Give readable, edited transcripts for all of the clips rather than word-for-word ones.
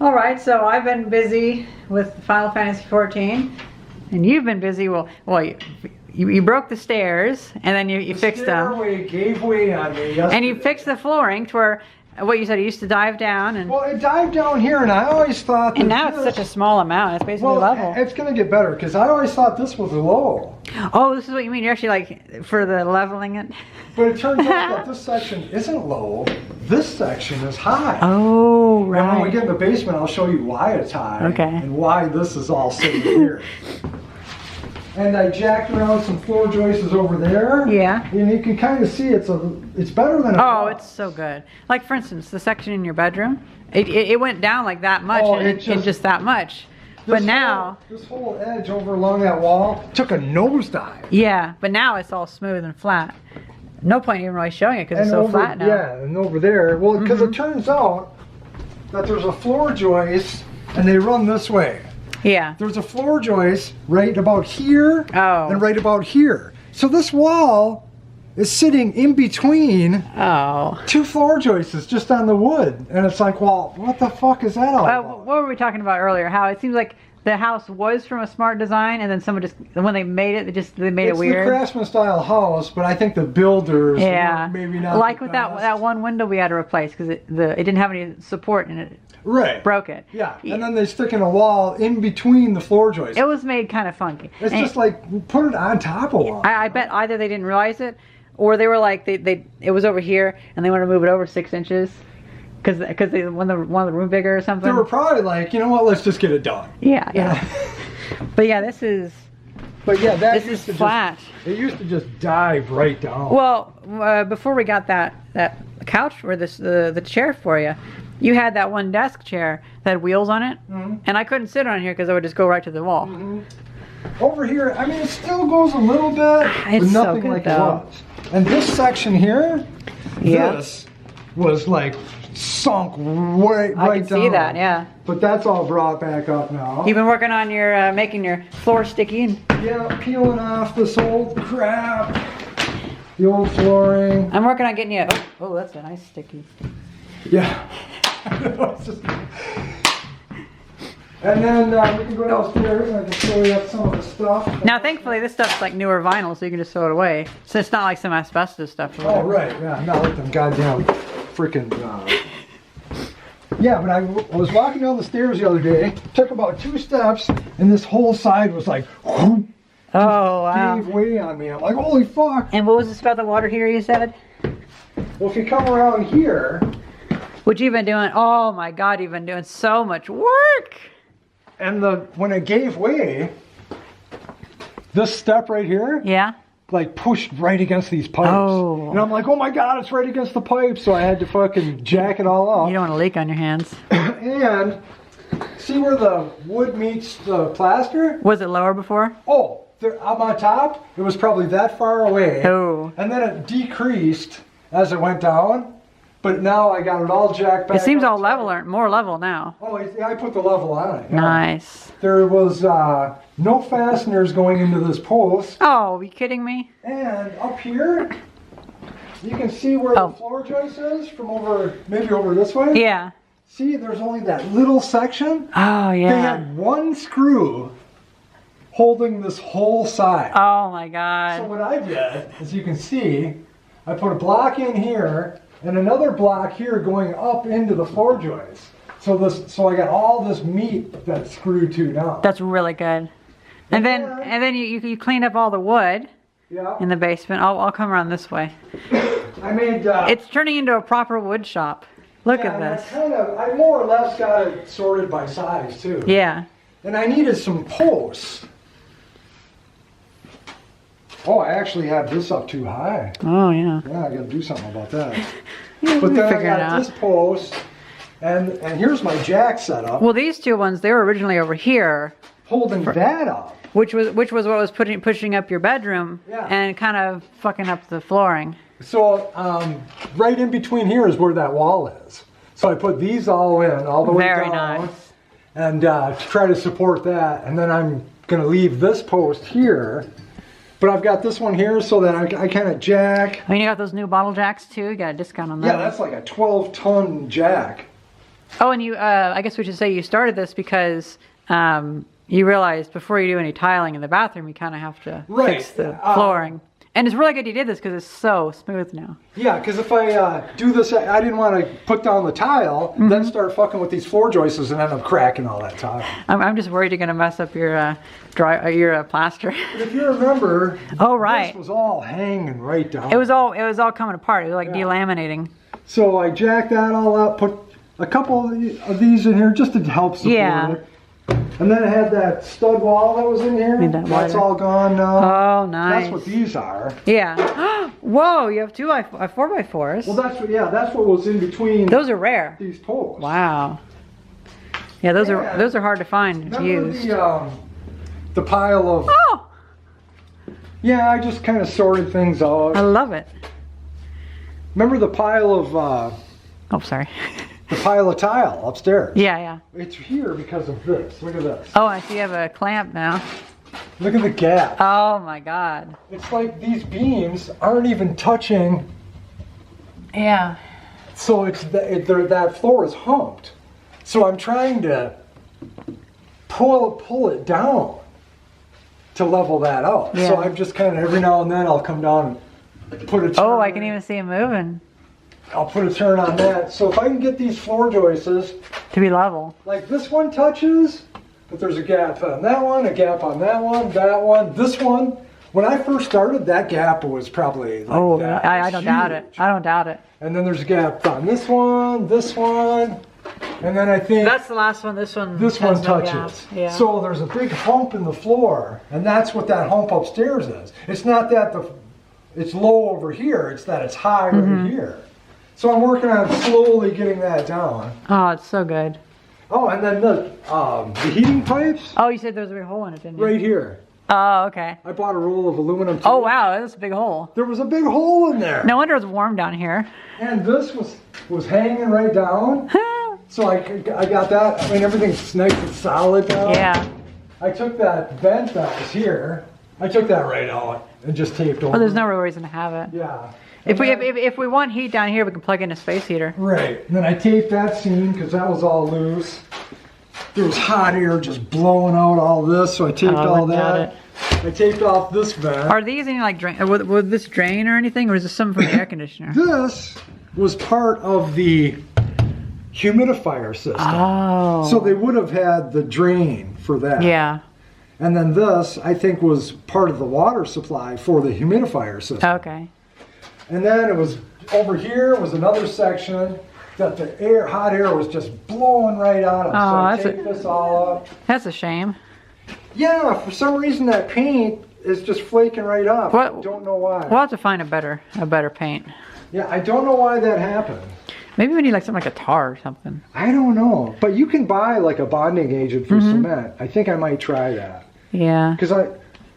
All right, so I've been busy with Final Fantasy 14, and you've been busy. Well, you broke the stairs, and then you fixed them. The stairway gave way on me yesterday. And you fixed the flooring to where, what you said, it used to dive down. And well, it dived down here, and I always thought that and now it's such a small amount. It's basically level. It's going to get better, because I always thought this was low. Oh, this is what you mean. You're actually like, for the leveling it? But it turns out that this section isn't low. This section is high. Oh, right. And when we get in the basement, I'll show you why it's high. Okay. And why this is all sitting here. And I jacked around some floor joists over there. Yeah. And you can kind of see it's better than it was. It's so good. Like, for instance, the section in your bedroom, it went down like that much, and just that much. But now... this whole edge over along that wall took a nosedive. Yeah, but now it's all smooth and flat. No point even really showing it because it's so flat now. Yeah, and over there, well, because it turns out that there's a floor joist, and they run this way. Yeah. There's a floor joist right about here and right about here. So this wall is sitting in between two floor joists just on the wood. And it's like, well, what the fuck is that all about? What were we talking about earlier? How it seems like the house was from a smart design, and then someone just, when they made it, they made it weird. It's the craftsman style house, but I think the builders were maybe not like with that one window we had to replace because it didn't have any support in it. Right. Broke it. Yeah. And then they stick in a wall in between the floor joists. It was made kind of funky. It's just like put it on top of one. I bet either they didn't realize it, or they were like it was over here and they wanted to move it over 6 inches. Because they want the room bigger or something. They were probably like, you know what, let's just get it done. Yeah. But yeah, this is. But yeah, this is flat. It used to just dive right down. Well, before we got that couch or the chair for you, you had that one desk chair that had wheels on it, and I couldn't sit on here because I would just go right to the wall. Over here, I mean, it still goes a little bit, but nothing like it was. And this section here, this was like sunk right down. I can see that, yeah. But that's all brought back up now. You've been working on your making your floor sticky. Yeah, peeling off this old crap, the old flooring. I'm working on getting you. Oh, that's a nice sticky. Yeah. And then we can go downstairs and I can show you some of the stuff. Now, thankfully, this stuff's like newer vinyl, so you can just throw it away. So it's not like some asbestos stuff. Oh, right, yeah, not like them goddamn freaking. Yeah, but I was walking down the stairs the other day, took about 2 steps, and this whole side was like, whoop, wow. Gave way on me. I'm like, holy fuck. And what was this about the water heater you said? Well, if you come around here. What you've been doing, oh my God, you've been doing so much work. And when it gave way, this step right here, like pushed right against these pipes. Oh. And I'm like, oh my God, it's right against the pipe. So I had to fucking jack it all up. You don't want to leak on your hands. And see where the wood meets the plaster? Was it lower before? Oh, up on top, it was probably that far away. Oh. And then it decreased as it went down. But now I got it all jacked back. It seems all level, or more level now. Oh, I put the level on it. Yeah. Nice. There was no fasteners going into this post. Oh, are you kidding me? And up here, you can see where the floor joist is from maybe over this way. Yeah. See, there's only that little section. Oh, yeah. They had one screw holding this whole side. Oh, my God. So what I did, as you can see, I put a block in here and another block here going up into the floor joist. So I got all this meat that's screwed to now. That's really good. And then you cleaned up all the wood in the basement. I'll come around this way. I made it's turning into a proper wood shop. Look at this. I more or less got it sorted by size too. Yeah. And I needed some posts. Oh, I actually have this up too high. Oh, yeah. Yeah, I got to do something about that. But then I got this post, and here's my jack set up. Well, these two ones, they were originally over here. Holding that up. Which was what was pushing up your bedroom and kind of fucking up the flooring. So, right in between here is where that wall is. So I put these all in, all the way down. Very nice. And to try to support that. And then I'm going to leave this post here. But I've got this one here so that I kind of jack. Oh, you got those new bottle jacks too? You got a discount on those? Yeah, that's like a 12-ton jack. Oh, and you, I guess we should say you started this because you realized before you do any tiling in the bathroom, you kind of have to fix the flooring. And it's really good you did this because it's so smooth now. Yeah, because if I do this, I didn't want to put down the tile, then start fucking with these floor joists and end up cracking all that tile. I'm just worried you're going to mess up your plaster. But if you remember, right. this was all hanging right down. It was all coming apart. It was like delaminating. So I jacked that all up, put a couple of these in here just to help support it. And then I had that stud wall that was in here. That's all gone now. Oh, nice. That's what these are. Yeah. Whoa, you have 4x4s. Well, that's what was in between. Those are rare. These posts. Wow. Yeah, those are hard to find to use. The pile of. Oh. Yeah, I just kind of sorted things out. I love it. Remember the pile of. Oh, sorry. The pile of tile upstairs. Yeah. It's here because of this. Look at this. Oh, I see you have a clamp now. Look at the gap. Oh my God. It's like these beams aren't even touching. Yeah. So that floor is humped. So I'm trying to pull it down to level that out. Yeah. So I'm just kind of every now and then I'll come down and put a turn. Oh, I can even see it moving. I'll put a turn on that. So if I can get these floor joists to be level. Like this one touches, but there's a gap on that one, a gap on that one, this one. When I first started, that gap was probably like that. I don't doubt it. I don't doubt it. And then there's a gap on this one, and then I think that's the last one. This one touches. Yeah. So there's a big hump in the floor, and that's what that hump upstairs is. It's not that it's low over here, it's that it's high right here. So I'm working on slowly getting that down. Oh, it's so good. Oh, and then the heating pipes. Oh, you said there was a big hole in it, didn't you? Right here. Oh, okay. I bought a roll of aluminum tape. Oh, wow, that's a big hole. There was a big hole in there. No wonder it's warm down here. And this was hanging right down. So I got that. I mean, everything's nice and solid now. Yeah. I took that vent that was here. I took that right out and just taped over. Well, there's no real reason to have it. Yeah. If we want heat down here, we can plug in a space heater. Right. And then I taped that seam because that was all loose. There was hot air just blowing out all this, so I taped all that. I taped off this vent. Are these any like drain? Would this drain or anything, or is this something from the air conditioner? This was part of the humidifier system. Oh. So they would have had the drain for that. Yeah. And then this, I think, was part of the water supply for the humidifier system. Okay. And then it was over here was another section that the hot air was just blowing right out of. So I taped this all up. That's a shame. Yeah, for some reason that paint is just flaking right off. I don't know why. We'll have to find a better paint. Yeah, I don't know why that happened. Maybe we need like something like a tar or something. I don't know. But you can buy like a bonding agent for cement. I think I might try that. Yeah.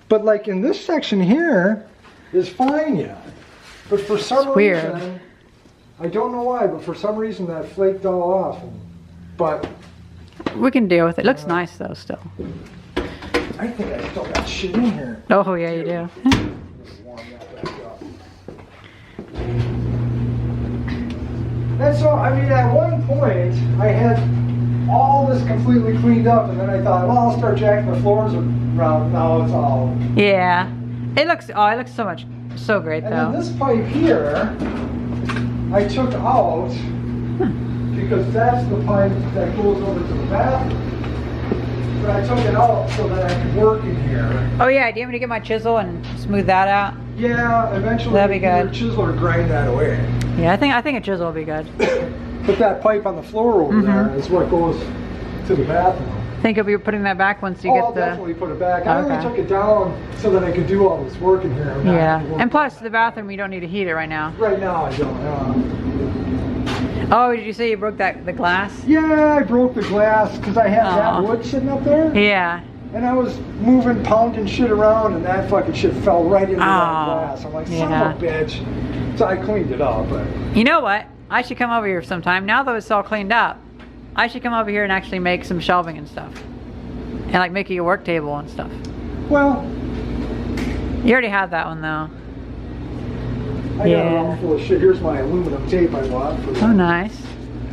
But like in this section here is fine yet. But for some reason, I don't know why, but for some reason that flaked all off. But We can deal with it. Looks nice though still. I think I still got shit in here. Oh yeah, you do. And so, I mean, at one point, I had all this completely cleaned up, and then I thought, well, I'll start jacking the floors around. Now it's all... Yeah. It looks so great though. And then this pipe here, I took out, because that's the pipe that goes over to the bathroom. But I took it out so that I could work in here. Oh yeah, do you want me to get my chisel and smooth that out? Yeah, eventually that'd be good. Chisel or grind that away. Yeah, I think a chisel will be good. But that pipe on the floor over there is what goes to the bathroom. Think you'll be putting that back once you get I'll the... definitely put it back. I only took it down so that I could do all this work in here. Yeah, and plus the bathroom, you don't need to heat it right now. Right now I don't. Oh, did you say you broke the glass? Yeah, I broke the glass because I had that wood sitting up there. Yeah. And I was moving, pounding shit around, and that fucking shit fell right into that glass. I'm like, son of a bitch. So I cleaned it up. But you know what? I should come over here sometime. Now that it's all cleaned up, I should come over here and actually make some shelving and stuff. And like make you a work table and stuff. Well, you already have that one though. I got a room full of shit. Here's my aluminum tape I bought. For oh, nice.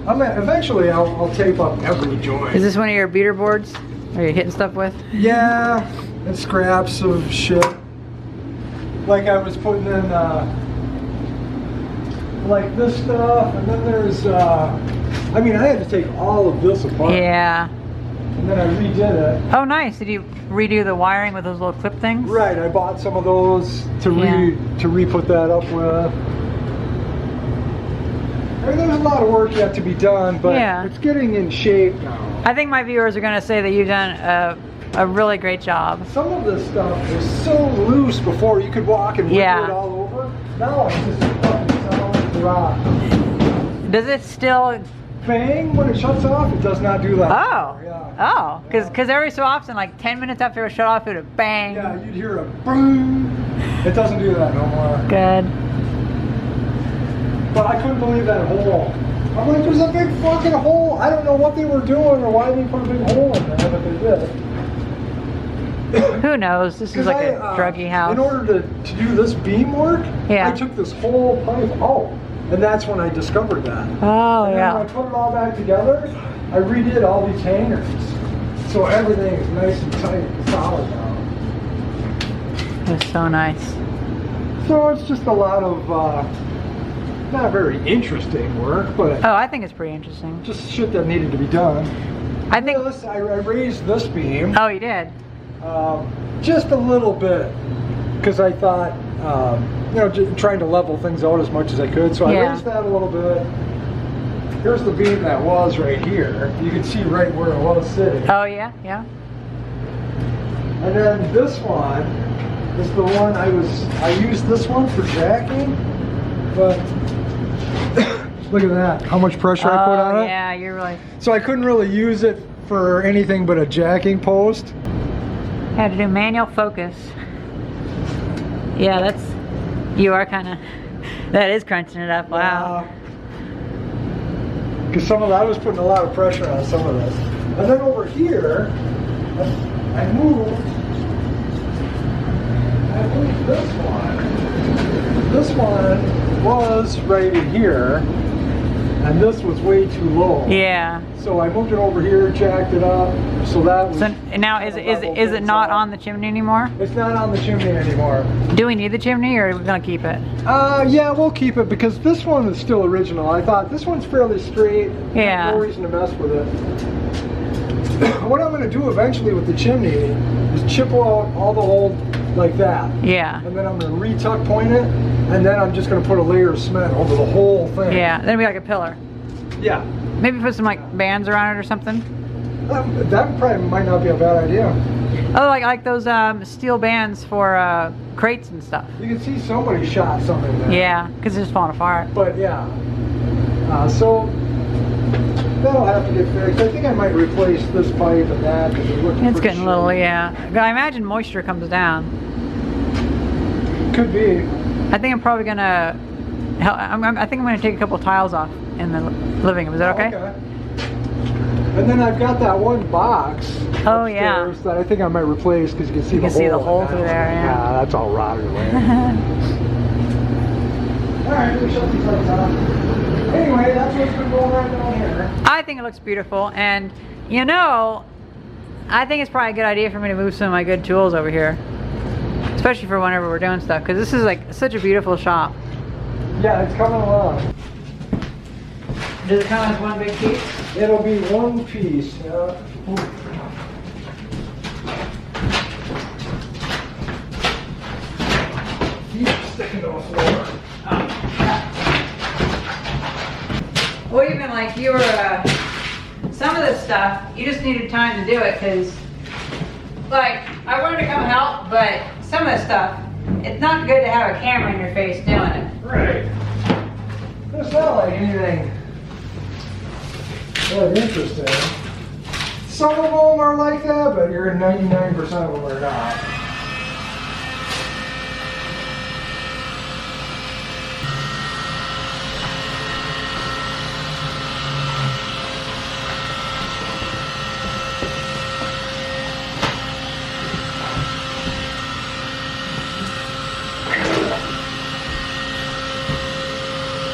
Eventually I'll tape up every joint. Is this one of your beater boards? Are you hitting stuff with? Yeah, and scraps of shit. Like I was putting in like this stuff, and then there's I mean, I had to take all of this apart. Yeah. And then I redid it. Oh, nice. Did you redo the wiring with those little clip things? Right, I bought some of those to re-put that up with. I mean, there's a lot of work yet to be done, but it's getting in shape now. I think my viewers are going to say that you've done a really great job. Some of this stuff was so loose before you could walk and wiggle it all over. Now it's just a fucking solid rock. Does it still bang when it shuts off? It does not do that. Oh. Oh, because every so often, like 10 minutes after it shut off, it would bang. Yeah, you'd hear a boom. It doesn't do that no more. Good. But I couldn't believe that hole. I'm like, there's a big fucking hole. I don't know what they were doing or why they put a big hole in there, but they did. Who knows? This is like a druggy house. In order to do this beam work, I took this whole pipe out. And that's when I discovered that. Oh, and then when I put it all back together, I redid all these hangers. So everything is nice and tight and solid now. That's so nice. So it's just a lot of, not very interesting work, but... Oh, I think it's pretty interesting. Just shit that needed to be done. I think... I raised this beam. Oh, you did? Just a little bit. Because I thought, you know, just trying to level things out as much as I could. So I raised that a little bit. Here's the beam that was right here. You can see right where it was sitting. Oh, yeah, yeah. And then this one is the one I used this one for jacking, but look at that, how much pressure I put on it. Yeah, you're right. So I couldn't really use it for anything but a jacking post. Had to do manual focus. Yeah, you are kind of, that is crunching it up, wow. Because some of that, I was putting a lot of pressure on some of this. And then over here, I moved this one. This one was right in here, and this was way too low. Yeah. So I moved it over here, jacked it up, so that was... So now is it not on the chimney anymore? It's not on the chimney anymore. Do we need the chimney, or are we going to keep it? Yeah, we'll keep it, because this one is still original. I thought this one's fairly straight. Yeah. No reason to mess with it. What I'm going to do eventually with the chimney is chip out all the holes like that. Yeah. And then I'm going to re-tuck point it, and then I'm just going to put a layer of cement over the whole thing. Yeah, then it'll be like a pillar. Yeah. Maybe put some like bands around it or something. That probably might not be a bad idea. Oh, like those steel bands for crates and stuff. You can see somebody shot something there. Yeah, because it's just falling apart. But yeah. So that'll have to get fixed. I think I might replace this pipe and that because it's getting a little, yeah. I imagine moisture comes down. Could be. I think I'm probably gonna. I think I'm gonna take a couple tiles off in the living room. Is that okay? Okay. And then I've got that one box upstairs that I think I might replace because you can see the hole through there. Yeah, that's all rotted away. All right, we'll shut these lights off. Anyway, that's what's been going right down here. I think it looks beautiful, and you know, I think it's probably a good idea for me to move some of my good tools over here, especially for whenever we're doing stuff, because this is like such a beautiful shop. Yeah, it's coming along. Does it come as one big piece? It'll be one piece. Keep sticking to the floor. Well, even like you were, some of this stuff, you just needed time to do it because, like, I wanted to come help, but some of this stuff, it's not good to have a camera in your face doing it. Right. It's not like anything that interesting. Some of them are like that, but you're 99% of them are not.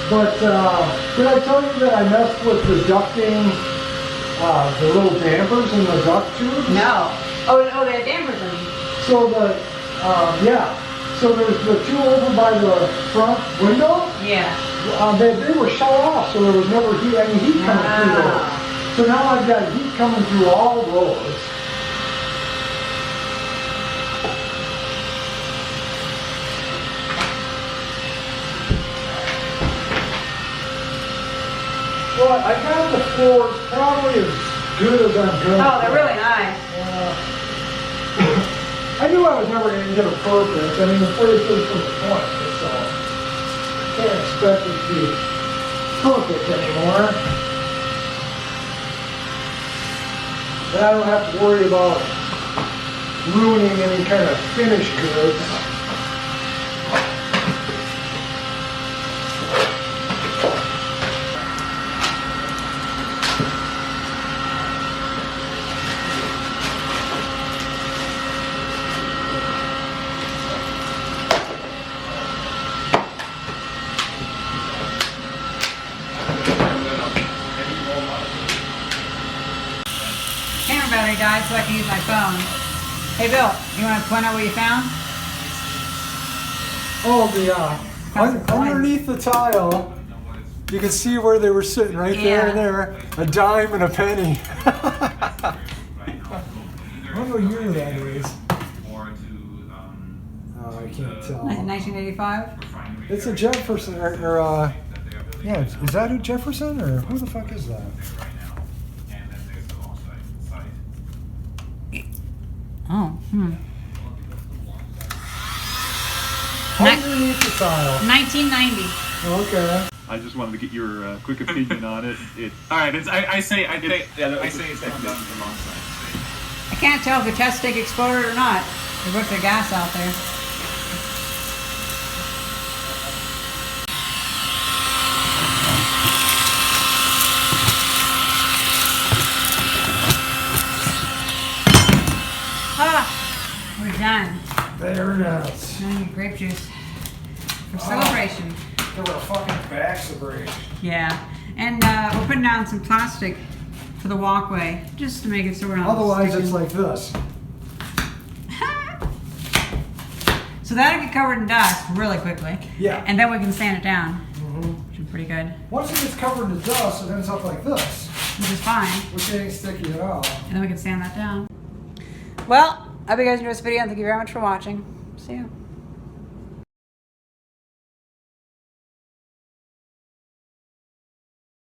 But Did I tell you that I messed with the ducting, the little dampers in the duct tubes? No. Oh, they had dampers in them. So yeah. So there's the two over by the front window. Yeah. They were shut off, so there was never any heat coming through those. So now I've got heat coming through all those. Well, I got the floors probably as good as I'm going. Oh, they're really nice. I knew I was never going to get a perfect. I mean, the place is from the point, so can't expect it to be perfect anymore. Then I don't have to worry about ruining any kind of finished goods. Camera battery died, so I can use my phone. Hey Bill, you want to point out what you found? Oh, underneath the tile, you can see where they were sitting right there and there. A dime and a penny. I don't know what year that is. Oh, I can't tell. 1985? It's a Jefferson, yeah, is that a Jefferson, or who the fuck is that? Oh, Underneath the tile. 1990. Okay. I just wanted to get your quick opinion on it. All right, I say it's come down to the wrong side. I can't tell if the test stick exploded or not. They put the gas out there. We're done. There it is. Now I need grape juice for celebration. There were fucking bags of break. Yeah, and we're putting down some plastic for the walkway just to make it so we're not Otherwise, sticking. it's like this. So that'll get covered in dust really quickly. Yeah. And then we can sand it down, Mm-hmm. which is pretty good, Once it gets covered in dust, it ends up like this, which is fine. which ain't sticky at all. And then we can sand that down. Well, I hope you guys enjoyed this video and thank you very much for watching. See ya.